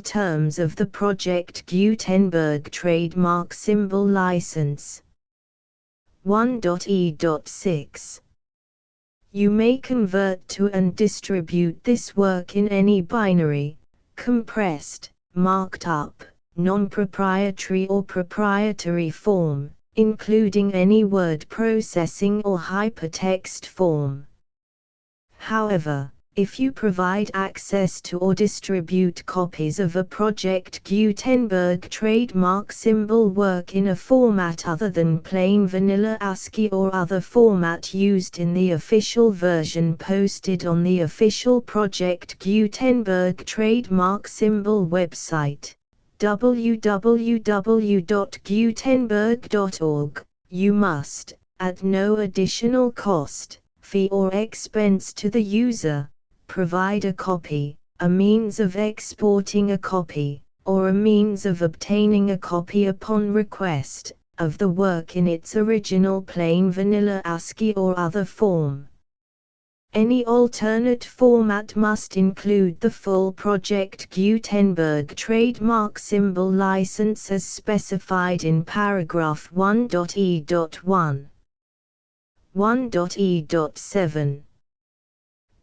Terms of the Project Gutenberg Trademark Symbol License 1.e.6. You may convert to and distribute this work in any binary, compressed, marked up, non-proprietary or proprietary form, including any word processing or hypertext form. However, if you provide access to or distribute copies of a Project Gutenberg trademark symbol work in a format other than plain vanilla ASCII or other format used in the official version posted on the official Project Gutenberg trademark symbol website, www.gutenberg.org, you must, at no additional cost, fee or expense to the user, provide a copy, a means of exporting a copy, or a means of obtaining a copy upon request, of the work in its original plain vanilla ASCII or other form. Any alternate format must include the full Project Gutenberg trademark symbol license as specified in paragraph 1.e.1. 1.e.7.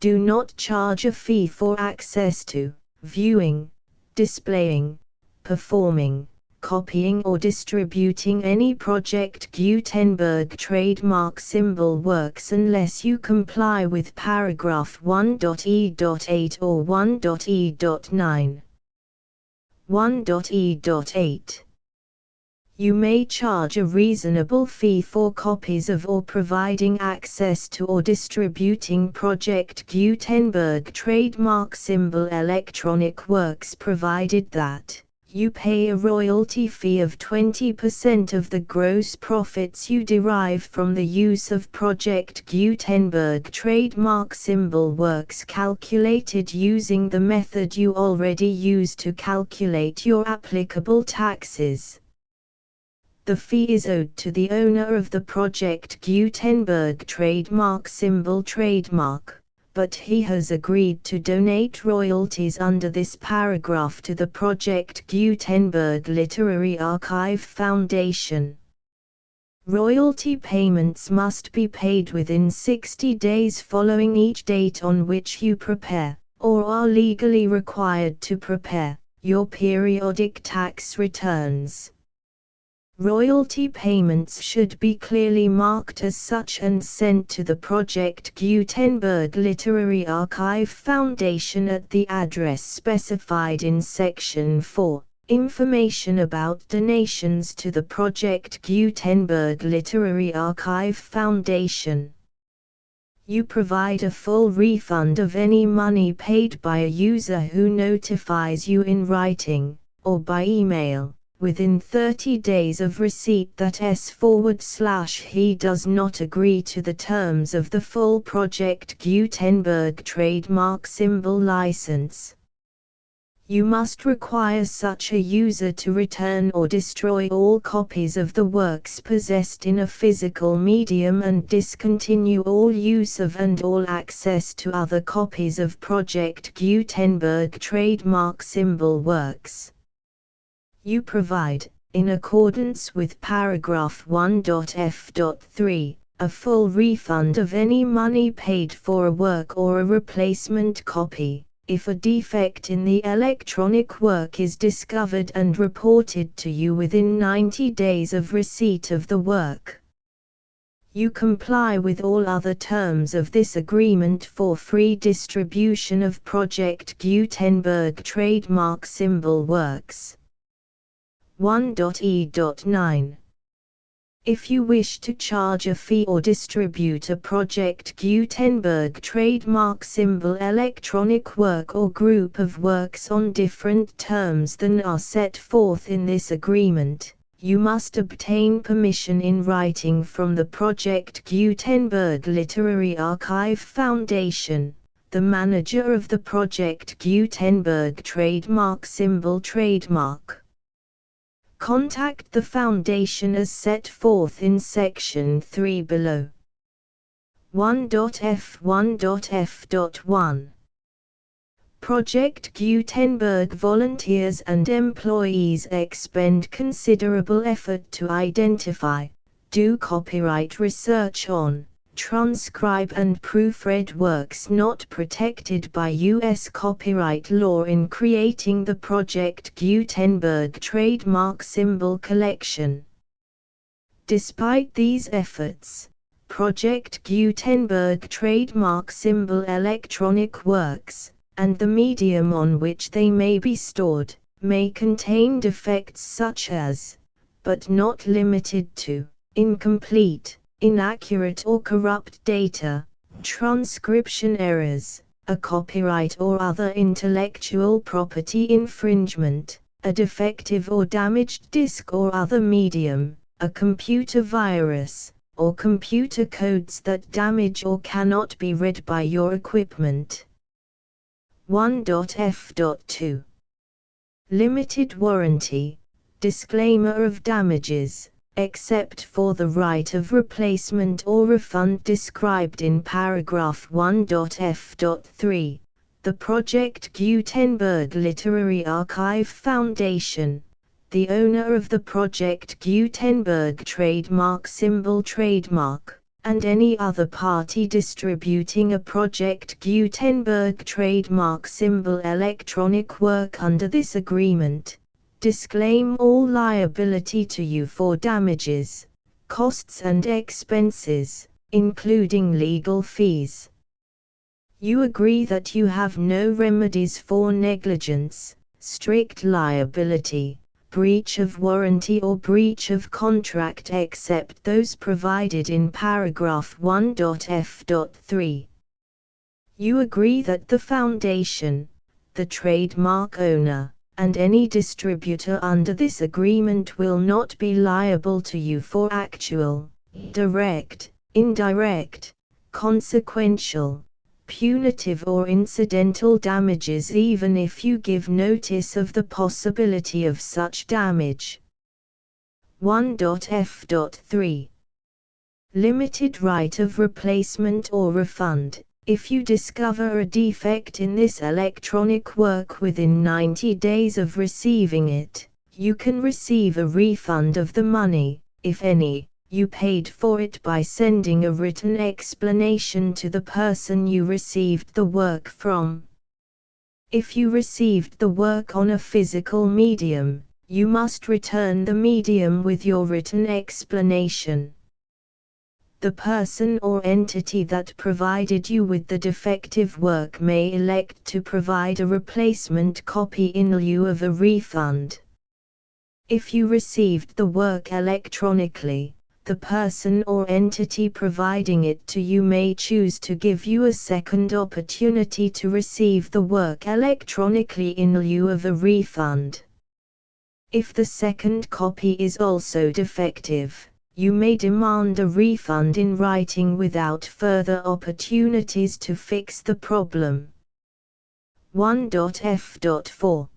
Do not charge a fee for access to, viewing, displaying, performing, copying or distributing any Project Gutenberg trademark symbol works unless you comply with paragraph 1.e.8 or 1.e.9. 1.e.8. You may charge a reasonable fee for copies of or providing access to or distributing Project Gutenberg trademark symbol electronic works provided that you pay a royalty fee of 20% of the gross profits you derive from the use of Project Gutenberg trademark symbol works calculated using the method you already use to calculate your applicable taxes. The fee is owed to the owner of the Project Gutenberg trademark symbol trademark, but he has agreed to donate royalties under this paragraph to the Project Gutenberg Literary Archive Foundation. Royalty payments must be paid within 60 days following each date on which you prepare, or are legally required to prepare, your periodic tax returns. Royalty payments should be clearly marked as such and sent to the Project Gutenberg Literary Archive Foundation at the address specified in Section 4, Information about donations to the Project Gutenberg Literary Archive Foundation. You provide a full refund of any money paid by a user who notifies you in writing, or by email, within 30 days of receipt that he does not agree to the terms of the full Project Gutenberg trademark symbol license. You must require such a user to return or destroy all copies of the works possessed in a physical medium and discontinue all use of and all access to other copies of Project Gutenberg trademark symbol works. You provide, in accordance with paragraph 1.f.3, a full refund of any money paid for a work or a replacement copy, if a defect in the electronic work is discovered and reported to you within 90 days of receipt of the work. You comply with all other terms of this agreement for free distribution of Project Gutenberg trademark symbol works. 1.e.9. If you wish to charge a fee or distribute a Project Gutenberg trademark symbol electronic work or group of works on different terms than are set forth in this agreement, you must obtain permission in writing from the Project Gutenberg Literary Archive Foundation, the manager of the Project Gutenberg trademark symbol trademark. Contact the Foundation as set forth in Section 3 below. 1.f1.f.1. Project Gutenberg volunteers and employees expend considerable effort to identify, do copyright research on, transcribe and proofread works not protected by U.S. copyright law in creating the Project Gutenberg trademark symbol collection. Despite these efforts, Project Gutenberg trademark symbol electronic works, and the medium on which they may be stored, may contain defects such as, but not limited to, incomplete, inaccurate or corrupt data, transcription errors, a copyright or other intellectual property infringement, a defective or damaged disk or other medium, a computer virus, or computer codes that damage or cannot be read by your equipment. 1.f.2 Limited warranty, disclaimer of damages, except for the right of replacement or refund described in paragraph 1.f.3, the Project Gutenberg Literary Archive Foundation, the owner of the Project Gutenberg trademark symbol trademark, and any other party distributing a Project Gutenberg trademark symbol electronic work under this agreement, disclaim all liability to you for damages, costs and expenses, including legal fees. You agree that you have no remedies for negligence, strict liability, breach of warranty or breach of contract except those provided in paragraph 1.f.3. You agree that the Foundation, the trademark owner, and any distributor under this agreement will not be liable to you for actual, direct, indirect, consequential, punitive or incidental damages even if you give notice of the possibility of such damage. 1.f.3 Limited right of replacement or refund. If you discover a defect in this electronic work within 90 days of receiving it, you can receive a refund of the money, if any, you paid for it by sending a written explanation to the person you received the work from. If you received the work on a physical medium, you must return the medium with your written explanation. The person or entity that provided you with the defective work may elect to provide a replacement copy in lieu of a refund. If you received the work electronically, the person or entity providing it to you may choose to give you a second opportunity to receive the work electronically in lieu of a refund. If the second copy is also defective, you may demand a refund in writing without further opportunities to fix the problem. 1.f.4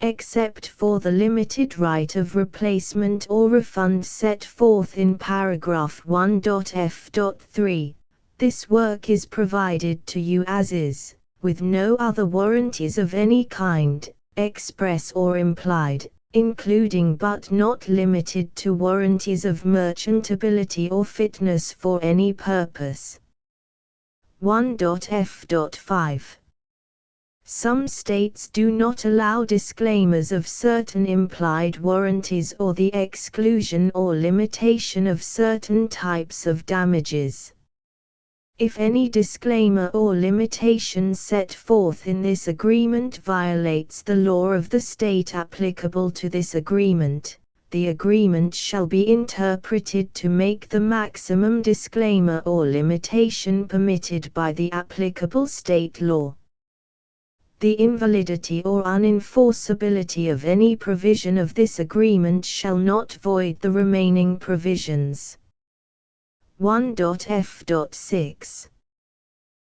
Except for the limited right of replacement or refund set forth in paragraph 1.f.3, this work is provided to you as is, with no other warranties of any kind, express or implied, including but not limited to warranties of merchantability or fitness for any purpose. 1.f.5 Some states do not allow disclaimers of certain implied warranties or the exclusion or limitation of certain types of damages. If any disclaimer or limitation set forth in this agreement violates the law of the state applicable to this agreement, the agreement shall be interpreted to make the maximum disclaimer or limitation permitted by the applicable state law. The invalidity or unenforceability of any provision of this agreement shall not void the remaining provisions. 1.f.6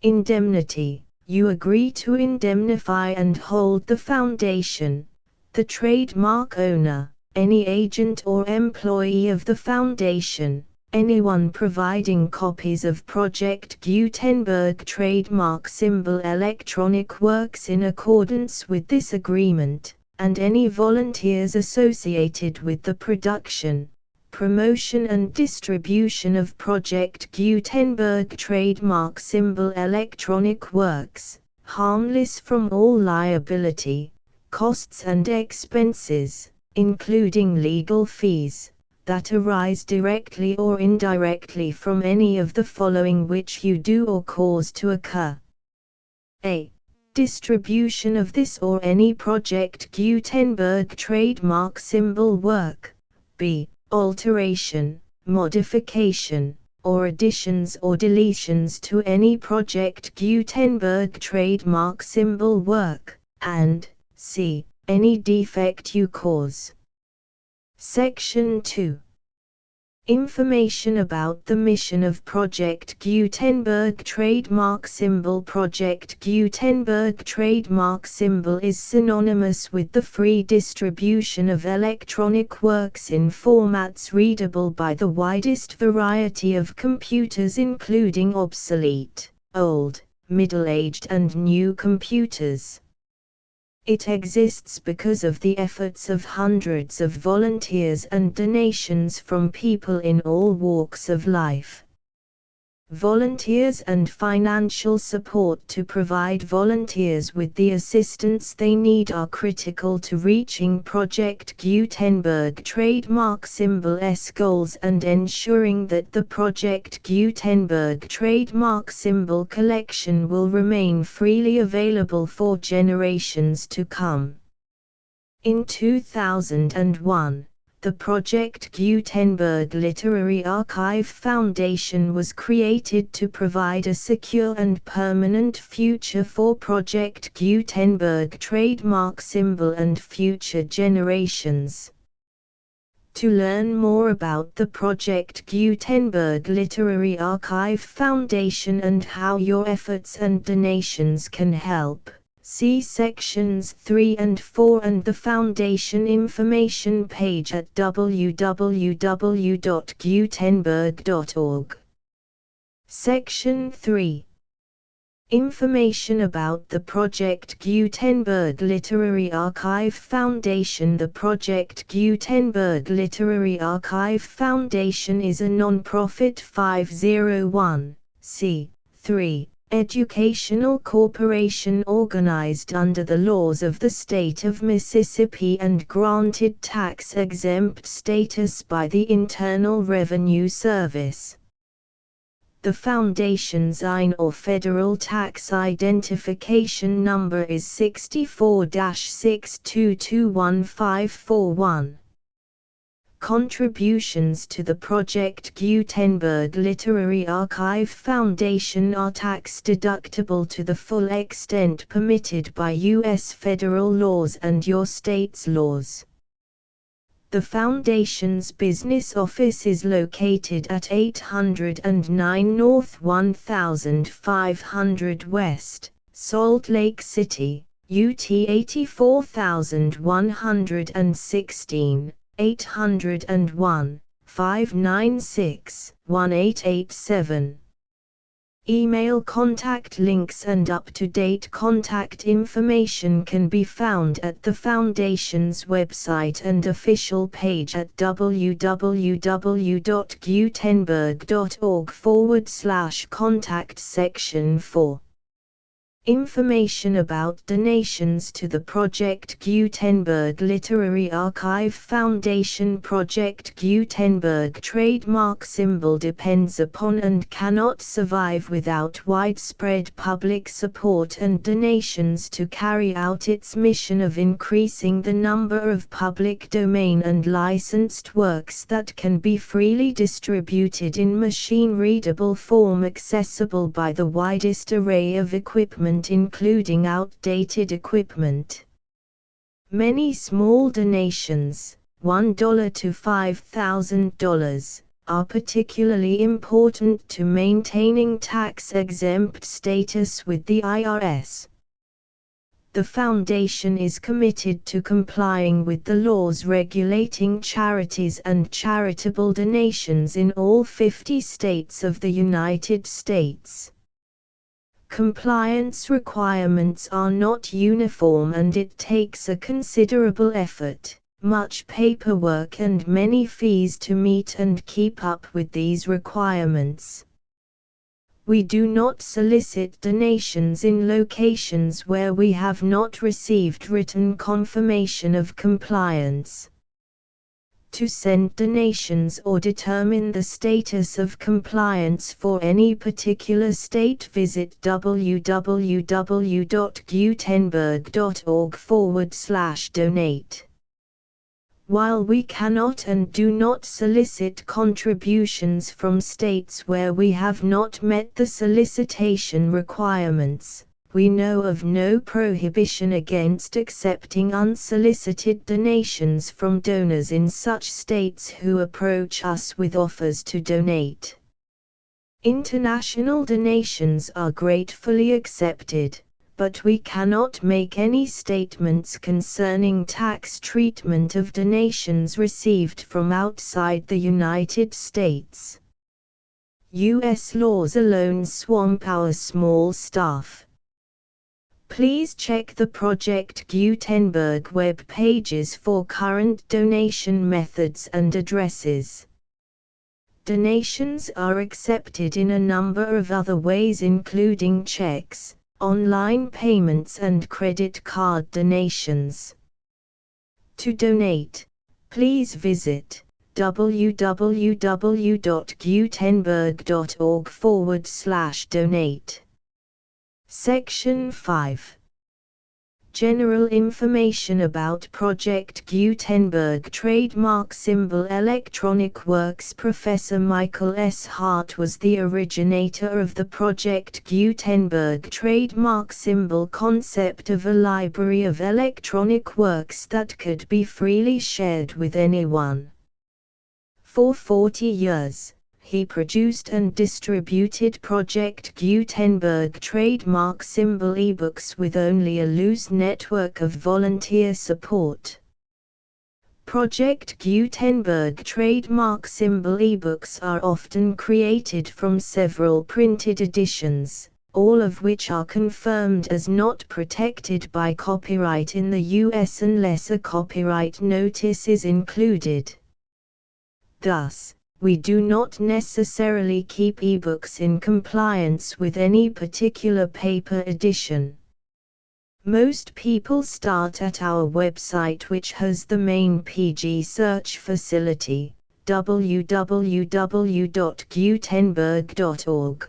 Indemnity. You agree to indemnify and hold the Foundation, the trademark owner, any agent or employee of the Foundation, Anyone providing copies of Project Gutenberg trademark symbol electronic works in accordance with this agreement, and any volunteers associated with the production, promotion and distribution of Project Gutenberg trademark symbol electronic works, harmless from all liability, costs and expenses, including legal fees, that arise directly or indirectly from any of the following which you do or cause to occur. A. Distribution of this or any Project Gutenberg trademark symbol work. B. Alteration, modification, or additions or deletions to any Project Gutenberg trademark symbol work, and C. Any defect you cause. Section 2. Information about the mission of Project Gutenberg trademark symbol. Project Gutenberg trademark symbol is synonymous with the free distribution of electronic works in formats readable by the widest variety of computers, including obsolete, old, middle-aged and new computers. It exists because of the efforts of hundreds of volunteers and donations from people in all walks of life. Volunteers and financial support to provide volunteers with the assistance they need are critical to reaching Project Gutenberg trademark symbol's goals and ensuring that the Project Gutenberg trademark symbol collection will remain freely available for generations to come. In 2001, the Project Gutenberg Literary Archive Foundation was created to provide a secure and permanent future for Project Gutenberg trademark symbol and future generations. To learn more about the Project Gutenberg Literary Archive Foundation and how your efforts and donations can help, see sections 3 and 4 and the Foundation information page at www.gutenberg.org. Section 3. Information about the Project Gutenberg Literary Archive Foundation. The Project Gutenberg Literary Archive Foundation is a non-profit 501(c)(3) educational corporation organized under the laws of the state of Mississippi and granted tax-exempt status by the Internal Revenue Service. The Foundation's IN or Federal Tax Identification Number is 64-6221541. Contributions to the Project Gutenberg Literary Archive Foundation are tax-deductible to the full extent permitted by U.S. federal laws and your state's laws. The Foundation's business office is located at 809 North 1500 West, Salt Lake City, UT 84116. 801-596-1887. Email contact links and up-to-date contact information can be found at the Foundation's website and official page at www.gutenberg.org/contact section 4. Information about donations to the Project Gutenberg Literary Archive Foundation. Project Gutenberg trademark symbol depends upon and cannot survive without widespread public support and donations to carry out its mission of increasing the number of public domain and licensed works that can be freely distributed in machine-readable form accessible by the widest array of equipment, including outdated equipment. Many small donations, $1 to $5,000, are particularly important to maintaining tax-exempt status with the IRS. The Foundation is committed to complying with the laws regulating charities and charitable donations in all 50 states of the United States. Compliance requirements are not uniform and it takes a considerable effort, much paperwork and many fees to meet and keep up with these requirements. We do not solicit donations in locations where we have not received written confirmation of compliance. To send donations or determine the status of compliance for any particular state, visit www.gutenberg.org/donate. While we cannot and do not solicit contributions from states where we have not met the solicitation requirements, we know of no prohibition against accepting unsolicited donations from donors in such states who approach us with offers to donate. International donations are gratefully accepted, but we cannot make any statements concerning tax treatment of donations received from outside the United States. U.S. laws alone swamp our small staff. Please check the Project Gutenberg web pages for current donation methods and addresses. Donations are accepted in a number of other ways, including checks, online payments and credit card donations. To donate, please visit www.gutenberg.org/donate. Section 5. General information about Project Gutenberg Trademark Symbol Electronic Works. Professor Michael S. Hart was the originator of the Project Gutenberg trademark symbol concept of a library of electronic works that could be freely shared with anyone. For 40 years, he produced and distributed Project Gutenberg trademark symbol ebooks with only a loose network of volunteer support. Project Gutenberg trademark symbol ebooks are often created from several printed editions, all of which are confirmed as not protected by copyright in the US unless a copyright notice is included. Thus, we do not necessarily keep ebooks in compliance with any particular paper edition. Most people start at our website, which has the main PG search facility, www.gutenberg.org.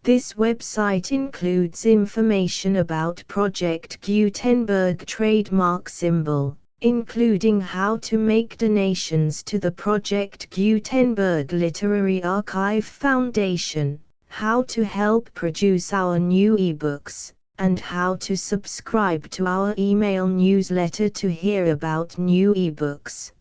This website includes information about Project Gutenberg trademark symbol, including how to make donations to the Project Gutenberg Literary Archive Foundation, how to help produce our new ebooks, and how to subscribe to our email newsletter to hear about new ebooks.